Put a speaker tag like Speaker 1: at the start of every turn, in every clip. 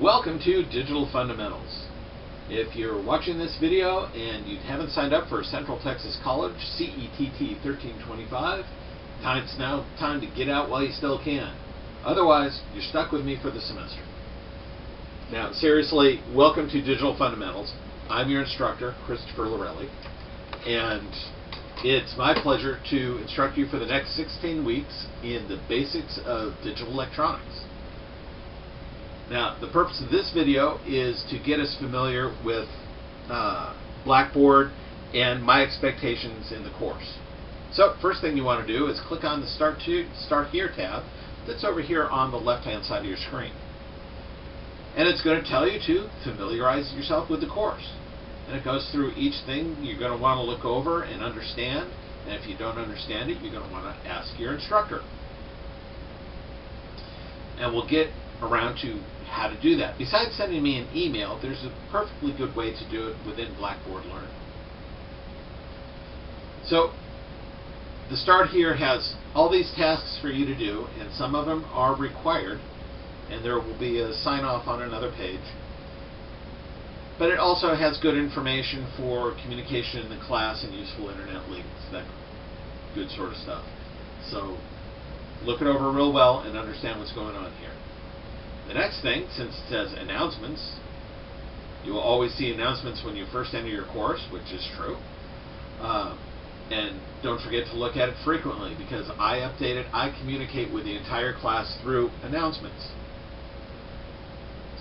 Speaker 1: Welcome to Digital Fundamentals. If you're watching this video and you haven't signed up for Central Texas College CETT 1325, it's now time to get out while you still can. Otherwise, you're stuck with me for the semester. Now, seriously, welcome to Digital Fundamentals. I'm your instructor, Christopher Lorelli, and it's my pleasure to instruct you for the next 16 weeks in the basics of digital electronics. Now, the purpose of this video is to get us familiar with Blackboard and my expectations in the course. So, first thing you want to do is click on the Start Here tab that's over here on the left-hand side of your screen. And it's going to tell you to familiarize yourself with the course. And it goes through each thing you're going to want to look over and understand. And if you don't understand it, you're going to want to ask your instructor. And we'll get around to how to do that. Besides sending me an email, there's a perfectly good way to do it within Blackboard Learn. So, the Start Here has all these tasks for you to do, and some of them are required, and there will be a sign-off on another page. But it also has good information for communication in the class and useful internet links, that good sort of stuff. So, look it over real well and understand what's going on here. The next thing, since it says announcements, you will always see announcements when you first enter your course, which is true. And don't forget to look at it frequently, because I update it, I communicate with the entire class through announcements.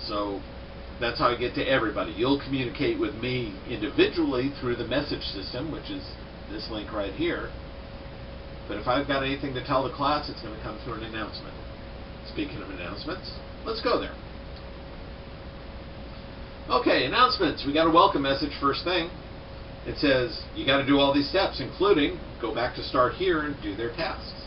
Speaker 1: So that's how I get to everybody. You'll communicate with me individually through the message system, which is this link right here. But if I've got anything to tell the class, it's going to come through an announcement. Speaking of announcements, let's go there. Okay, announcements. We got a welcome message first thing. It says you got to do all these steps, including go back to Start Here and do their tasks.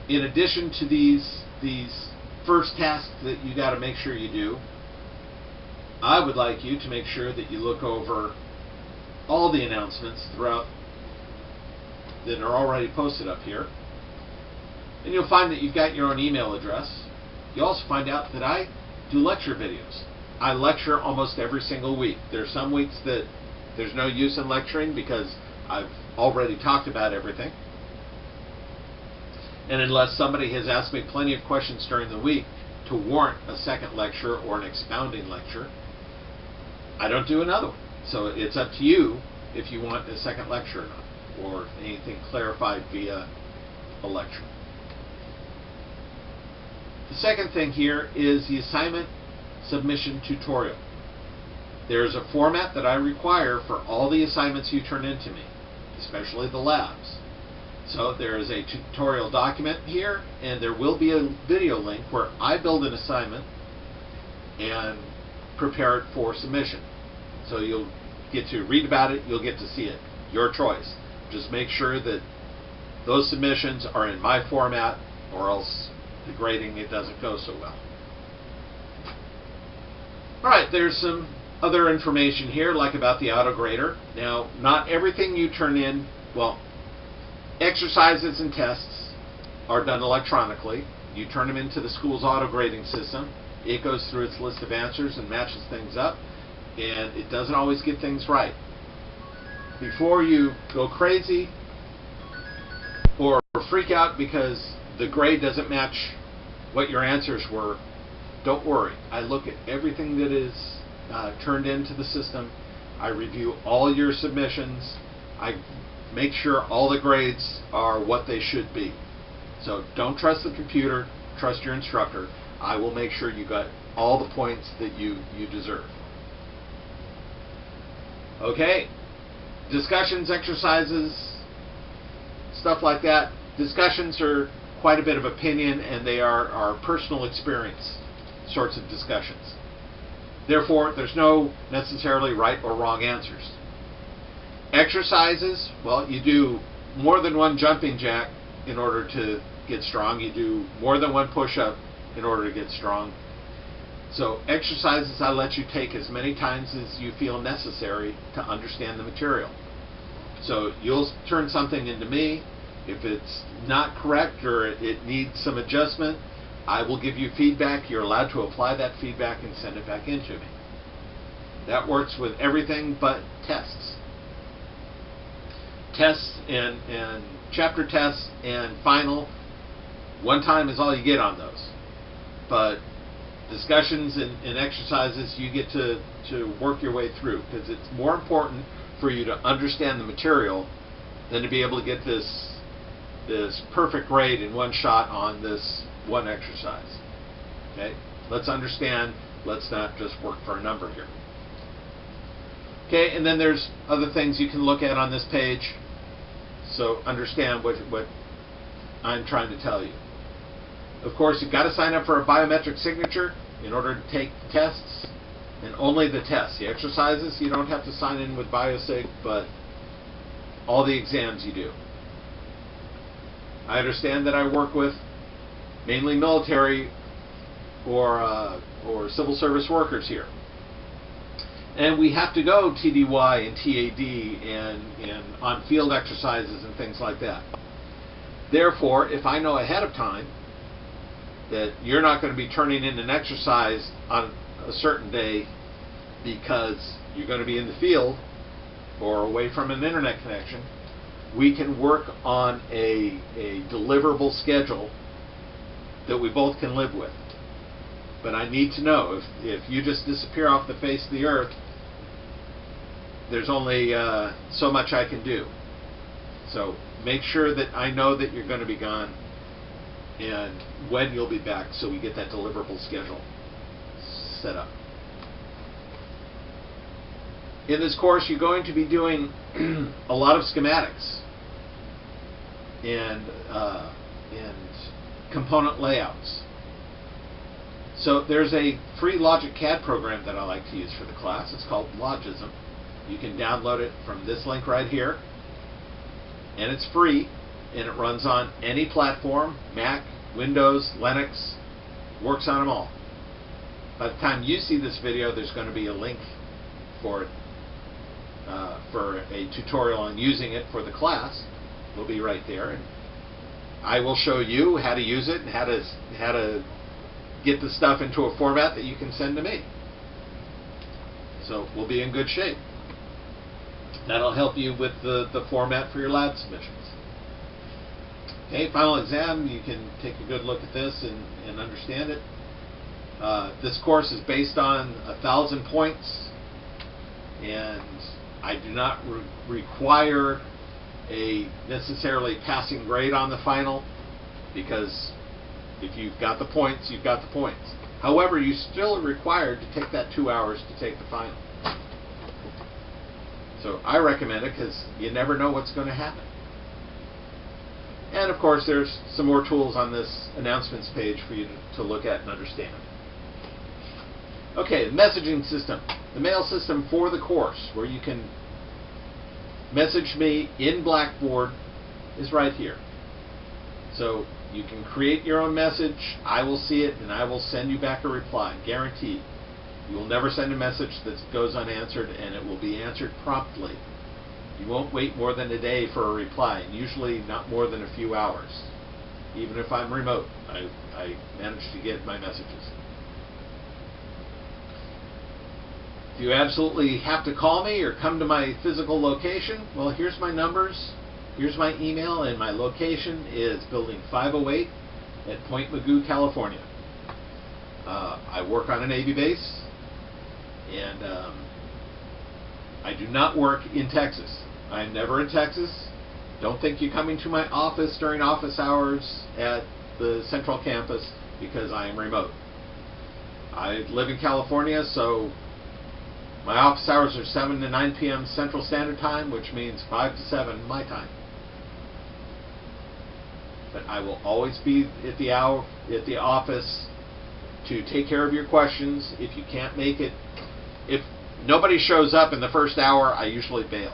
Speaker 1: In addition to these first tasks that you got to make sure you do, I would like you to make sure that you look over all the announcements throughout that are already posted up here. And you'll find that you've got your own email address. You'll also find out that I do lecture videos. I lecture almost every single week. There are some weeks that there's no use in lecturing because I've already talked about everything. And unless somebody has asked me plenty of questions during the week to warrant a second lecture or an expounding lecture, I don't do another one. So it's up to you if you want a second lecture or not, or anything clarified via a lecture. The second thing here is the assignment submission tutorial. There's a format that I require for all the assignments you turn into me, especially the labs. So there is a tutorial document here, and there will be a video link where I build an assignment and prepare it for submission. So you'll get to read about it, you'll get to see it. Your choice. Just make sure that those submissions are in my format, or else the grading, it doesn't go so well. Alright, there's some other information here, like about the auto grader. Now, not everything you turn in, well, exercises and tests are done electronically. You turn them into the school's auto grading system. It goes through its list of answers and matches things up, and it doesn't always get things right. Before you go crazy or freak out because the grade doesn't match what your answers were, don't worry. I look at everything that is turned into the system. I review all your submissions. I make sure all the grades are what they should be. So don't trust the computer, trust your instructor. I will make sure you got all the points that you deserve. Okay, discussions, exercises, stuff like that. Discussions are quite a bit of opinion, and they are personal experience sorts of discussions. Therefore, there's no necessarily right or wrong answers. Exercises, well, you do more than one jumping jack in order to get strong. You do more than one push-up in order to get strong. So exercises I let you take as many times as you feel necessary to understand the material. So you'll turn something into me. If it's not correct or it needs some adjustment, I will give you feedback. You're allowed to apply that feedback and send it back into me. That works with everything but tests. Tests and chapter tests and final, one time is all you get on those. But discussions and exercises, you get to work your way through, because it's more important for you to understand the material than to be able to get this perfect grade in one shot on this one exercise. Okay? Let's understand, let's not just work for a number here. Okay, and then there's other things you can look at on this page, so understand what I'm trying to tell you. Of course, you've got to sign up for a biometric signature in order to take tests, and only the tests. The exercises, you don't have to sign in with BioSig, but all the exams you do. I understand that I work with mainly military or civil service workers here. And we have to go TDY and TAD and on field exercises and things like that. Therefore, if I know ahead of time that you're not going to be turning in an exercise on a certain day because you're going to be in the field or away from an internet connection, we can work on a deliverable schedule that we both can live with. But I need to know, if you just disappear off the face of the earth, there's only so much I can do. So make sure that I know that you're going to be gone and when you'll be back, so we get that deliverable schedule set up. In this course, you're going to be doing a lot of schematics and component layouts. So there's a free Logic CAD program that I like to use for the class. It's called Logism. You can download it from this link right here, and it's free, and it runs on any platform: Mac, Windows, Linux, works on them all. By the time you see this video, there's going to be a link for it, for a tutorial on using it for the class. Will be right there, and I will show you how to use it and how to get the stuff into a format that you can send to me. So we'll be in good shape. That'll help you with the format for your lab submissions. Okay, final exam, you can take a good look at this and understand it. This course is based on 1,000 points, and I do not require a necessarily passing grade on the final, because if you've got the points, you've got the points. However, you're still required to take that 2 hours to take the final. So I recommend it, because you never know what's going to happen. And of course, there's some more tools on this announcements page for you to look at and understand. Okay, the messaging system. The mail system for the course, where you can message me in Blackboard, is right here. So you can create your own message. I will see it, and I will send you back a reply, guaranteed. You will never send a message that goes unanswered, and it will be answered promptly. You won't wait more than a day for a reply, and usually not more than a few hours. Even if I'm remote, I manage to get my messages. If you absolutely have to call me or come to my physical location, well, here's my numbers, here's my email, and my location is Building 508 at Point Mugu, California. I work on a Navy base, and I do not work in Texas. I'm never in Texas. Don't think you're coming to my office during office hours at the Central Campus, because I am remote. I live in California, so my office hours are 7 to 9 p.m. Central Standard Time, which means 5 to 7 my time. But I will always be at the office to take care of your questions. If you can't make it, if nobody shows up in the first hour, I usually bail.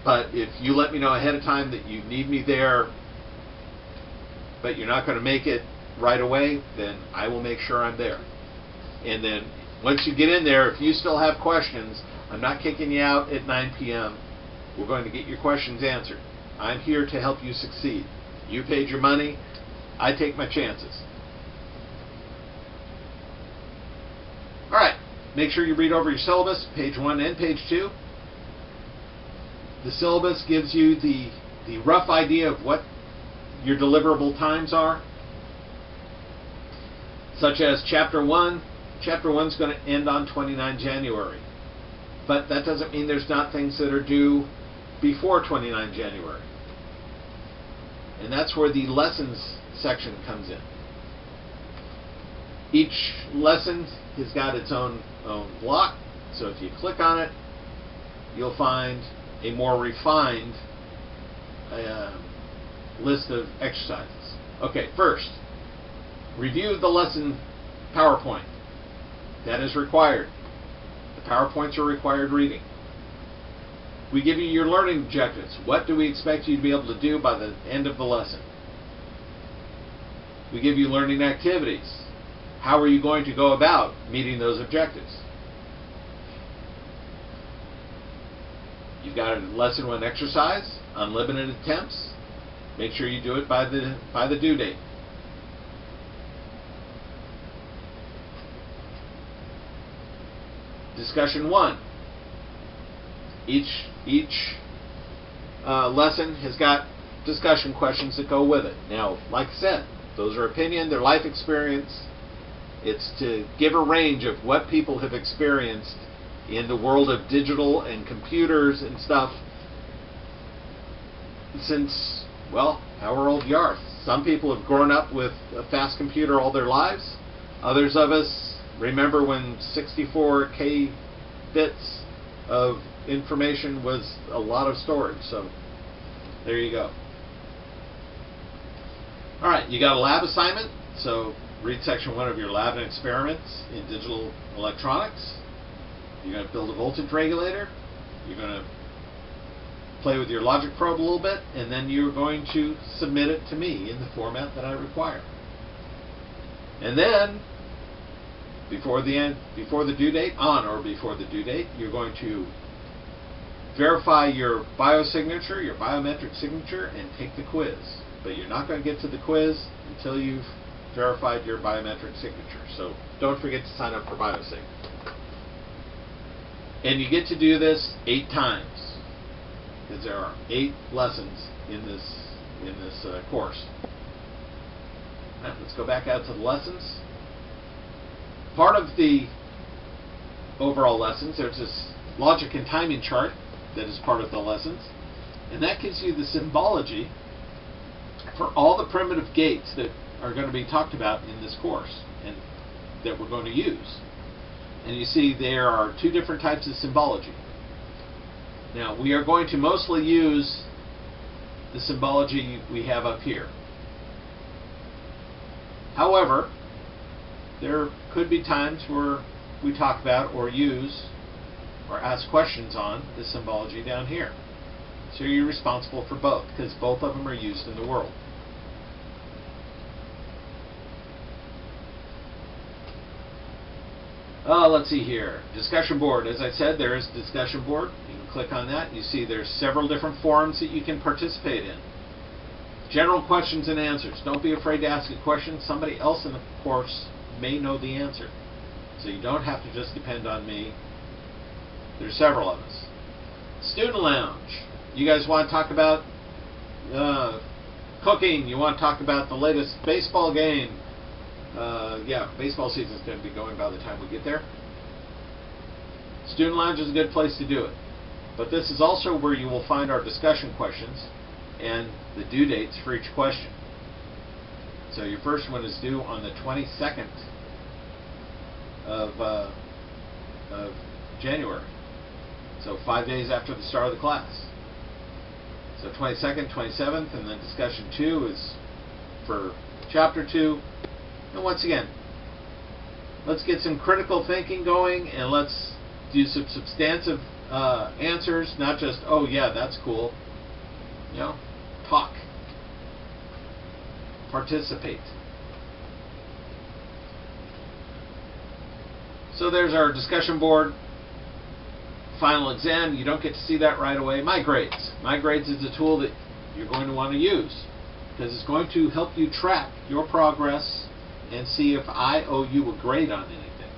Speaker 1: But if you let me know ahead of time that you need me there, but you're not going to make it right away, then I will make sure I'm there. And then once you get in there, if you still have questions, I'm not kicking you out at 9 p.m. We're going to get your questions answered. I'm here to help you succeed. You paid your money. I take my chances. make sure you read over your syllabus, page 1 and page 2. The syllabus gives you the rough idea of what your deliverable times are, such as Chapter 1. Chapter 1 is going to end on 29 January. But that doesn't mean there's not things that are due before 29 January. And that's where the lessons section comes in. Each lesson has got its own block, so if you click on it, you'll find a more refined list of exercises. Okay, first, review the lesson PowerPoint. That is required. The PowerPoints are required reading. We give you your learning objectives. What do we expect you to be able to do by the end of the lesson? We give you learning activities. How are you going to go about meeting those objectives? You've got a lesson 1 exercise, unlimited attempts. Make sure you do it by the due date. Discussion 1. Each lesson has got discussion questions that go with it. Now, like I said, those are opinion, they're life experience. It's to give a range of what people have experienced in the world of digital and computers and stuff since, well, however old you are. Some people have grown up with a fast computer all their lives. Others of us remember when 64K bits of information was a lot of storage. So there you go. Alright, you got a lab assignment, so read section 1 of your lab and experiments in digital electronics. You're going to build a voltage regulator. You're going to play with your logic probe a little bit, and then you're going to submit it to me in the format that I require. And then, before the due date, you're going to verify your biosignature, your biometric signature, and take the quiz. But you're not going to get to the quiz until you've verified your biometric signature. So don't forget to sign up for BioSig. And you get to do this 8 times, because there are 8 lessons in this course. Right, let's go back out to the lessons. Part of the overall lessons, there's this logic and timing chart that is part of the lessons, and that gives you the symbology for all the primitive gates that are going to be talked about in this course and that we're going to use. And you see there are 2 different types of symbology. Now, we are going to mostly use the symbology we have up here. However, there could be times where we talk about or use or ask questions on the symbology down here. So you're responsible for both, because both of them are used in the world. Let's see here. Discussion board. As I said, there is a discussion board. You can click on that. You see there's several different forums that you can participate in. General questions and answers. Don't be afraid to ask a question. Somebody else in the course may know the answer. So you don't have to just depend on me. There's several of us. Student lounge. You guys want to talk about cooking. You want to talk about the latest baseball game. Yeah, baseball season is going to be going by the time we get there. Student lounge is a good place to do it. But this is also where you will find our discussion questions and the due dates for each question. So your first one is due on the 22nd of January. So 5 days after the start of the class. So 22nd, 27th, and then discussion 2 is for chapter 2. And once again, let's get some critical thinking going, and let's do some substantive answers, not just, oh yeah, that's cool. You know, talk. Participate. So there's our discussion board. Final exam, you don't get to see that right away. My Grades. My Grades is a tool that you're going to want to use, because it's going to help you track your progress and see if I owe you a grade on anything.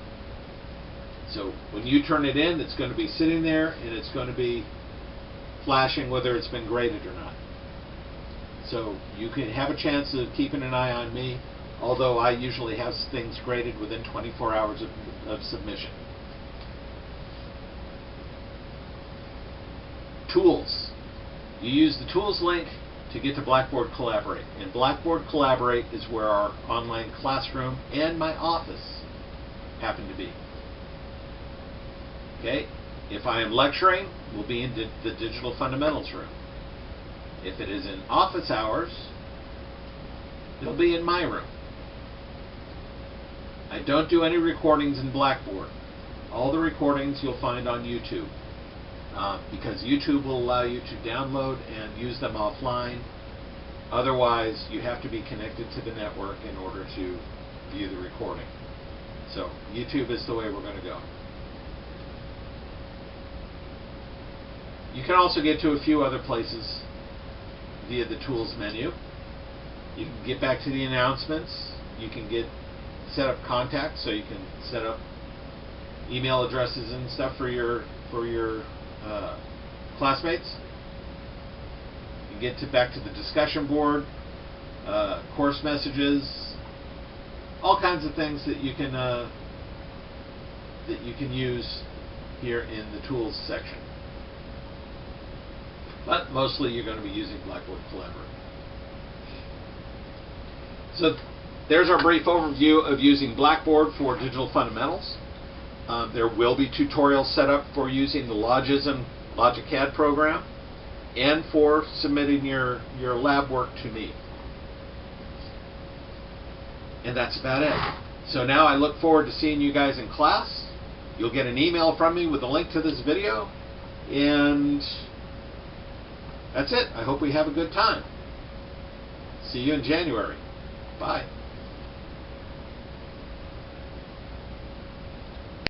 Speaker 1: So when you turn it in, it's going to be sitting there and it's going to be flashing whether it's been graded or not. So you can have a chance of keeping an eye on me, although I usually have things graded within 24 hours of submission. Tools. You use the tools link to get to Blackboard Collaborate. And Blackboard Collaborate is where our online classroom and my office happen to be. Okay? If I am lecturing, we'll be in the Digital Fundamentals room. If it is in office hours, it'll be in my room. I don't do any recordings in Blackboard. All the recordings you'll find on YouTube. Because YouTube will allow you to download and use them offline. Otherwise, you have to be connected to the network in order to view the recording. So, YouTube is the way we're going to go. You can also get to a few other places via the Tools menu. You can get back to the announcements. You can set up contacts, so you can set up email addresses and stuff for your classmates. You get back to the discussion board, course messages, all kinds of things that you can use here in the Tools section. But mostly you're going to be using Blackboard Collaborate. So there's our brief overview of using Blackboard for Digital Fundamentals. There will be tutorials set up for using the Logism LogicCAD program and for submitting your lab work to me. And that's about it. So now I look forward to seeing you guys in class. You'll get an email from me with a link to this video. And that's it. I hope we have a good time. See you in January. Bye.